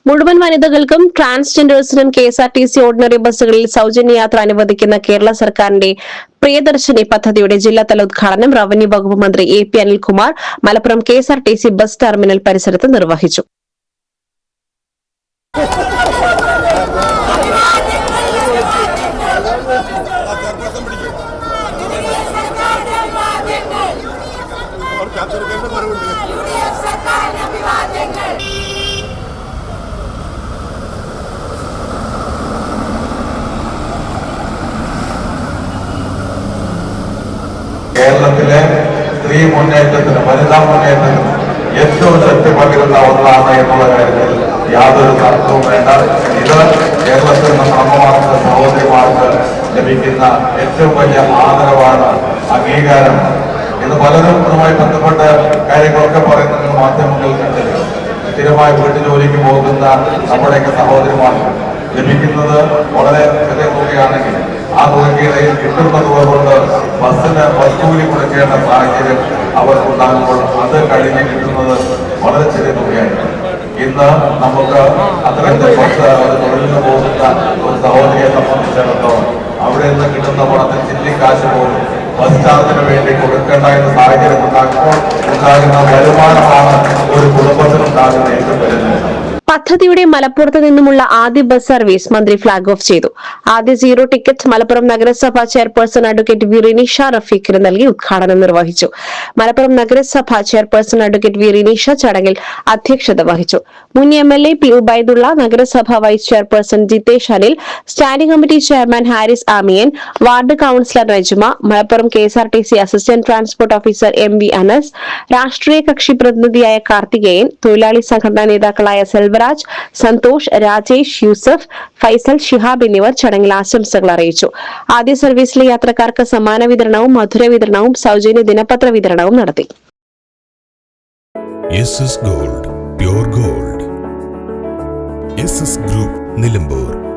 മുഴുവൻ വനിതകൾക്കും ട്രാൻസ്ജെൻഡേഴ്സിനും KSRTC ordinary ബസ്സുകളിൽ സൗജന്യ യാത്ര അനുവദിക്കുന്ന കേരള സർക്കാരിന്റെ പ്രിയദർശിനി പദ്ധതിയുടെ ജില്ലാതല ഉദ്ഘാടനം റവന്യൂ വകുപ്പ് മന്ത്രി AP Anilkumar Malappuram KSRTC bus terminal പരിസരത്ത് നിർവഹിച്ചു. കേരളത്തിലെ സ്ത്രീ മുന്നേറ്റത്തിന്, വനിതാ മുന്നേറ്റത്തിന് ഏറ്റവും ശക്തി പകരുന്ന ഒന്നാണ് എന്നുള്ള കാര്യത്തിൽ യാതൊരു തർക്കവും വേണ്ട. ഇത് കേരളത്തിൽ നിന്ന് അമ്മമാർക്ക്, സഹോദരിമാർക്ക് ലഭിക്കുന്ന ഏറ്റവും വലിയ ആദരവാണ്, അംഗീകാരം. ഇത് പലരും അതുമായി ബന്ധപ്പെട്ട കാര്യങ്ങളൊക്കെ പറയുന്നത് മാധ്യമങ്ങളിൽ കണ്ടില്ല. സ്ഥിരമായി വീട്ടുജോലിക്ക് പോകുന്ന നമ്മുടെയൊക്കെ സഹോദരിമാർക്ക് ലഭിക്കുന്നത് വളരെ ചെറിയ തുകയാണെങ്കിൽ ആ തുകയ്ക്കിടയിൽ കിട്ടുന്ന തുക കൊണ്ട് ബസ് കൂലി കൊടുക്കേണ്ട സാഹചര്യം അവർക്കുണ്ടാകുമ്പോൾ അത് കഴിഞ്ഞ് കിട്ടുന്നത് വളരെ ചെറിയ തുകയായിരിക്കും. ഇന്ന് നമുക്ക് അത്തരത്തിൽ തൊഴിലിന് പോകുന്ന ഒരു സഹോദരിയെ സംബന്ധിച്ചിടത്തോളം അവിടെ നിന്ന് കിട്ടുന്ന പണത്തിൽ ചില്ലിക്കാശ് പോലും ബസ് ചാർജിന് വേണ്ടി കൊടുക്കേണ്ട എന്ന സാഹചര്യം ഉണ്ടാകുമ്പോൾ ഉണ്ടാകുന്ന വരുമാനമാണ് ഒരു കുടുംബത്തിനുണ്ടാകുന്ന ഏറ്റവും വലിയ. പദ്ധതിയുടെ മലപ്പുറത്ത് നിന്നുമുള്ള ആദ്യ ബസ് സർവീസ് മന്ത്രി ഫ്ളാഗ് ഓഫ് ചെയ്തു. ആദ്യ സീറോ ടിക്കറ്റ് മലപ്പുറം നഗരസഭ ചെയർപേഴ്സൺ അഡ്വക്കേറ്റ് വി റിനീഷ റഫീഖിന് നൽകി ഉദ്ഘാടനം നിർവഹിച്ചു. മലപ്പുറം നഗരസഭ ചെയർപേഴ്സൺ അഡ്വക്കേറ്റ് വി റിനീഷ ചടങ്ങിൽ അധ്യക്ഷത വഹിച്ചു. മുൻ MLA P. ഉബൈദുള്ള, നഗരസഭ vice chairperson Jithesh Anil, standing committee chairman Haris Aamiyan, ward councillor Najma, Malappuram KSRTC assistant transport officer MV Anas, രാഷ്ട്രീയ കക്ഷി പ്രതിനിധിയായ കാർത്തികേയൻ, തൊഴിലാളി സംഘടനാ നേതാക്കളായ സെൽവരാജ്, സന്തോഷ്, രാജേഷ്, യൂസഫ്, ഫൈസൽ, ഷിഹാബ് എന്നിവർ ചടങ്ങിൽ ആശംസകൾ അറിയിച്ചു. ആദ്യ സർവീസിലെ യാത്രക്കാർക്ക് സമ്മാന വിതരണവും മധുര വിതരണവും സൗജന്യ ദിനപത്ര വിതരണവും നടത്തി. SS Gold, Pure Gold. SS Group, Nilambur.